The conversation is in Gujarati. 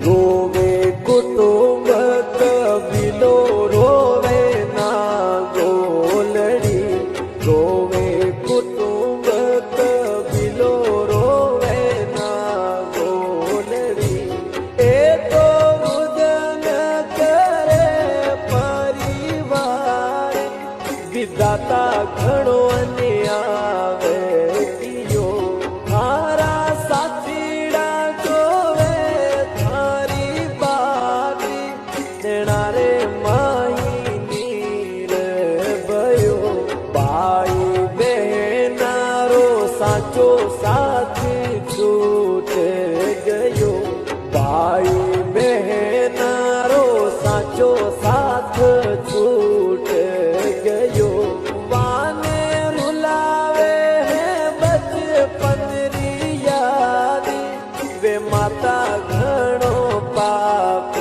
રોવે કુટુંબ કબીલો રોવે ના ગોલડી, રોવે કુટુંબ કબીલો રોવે ના ગોલડી. એ તો રુદન કરે પરિવાર, વિધાતા ઘણો આવે કિયો. મારા સાથીડા જોવે થારી બાકી, દેણારે માહીની રે ભયો. ભાઈ બહેનારો સાચો સાથ છૂટ ગયો, ભાઈ બહેનારો સાચો સાથ છૂટ ગયો. વાને રૂલાવે હે બચપનરી યાદી, વે માતા ઘણો પાપ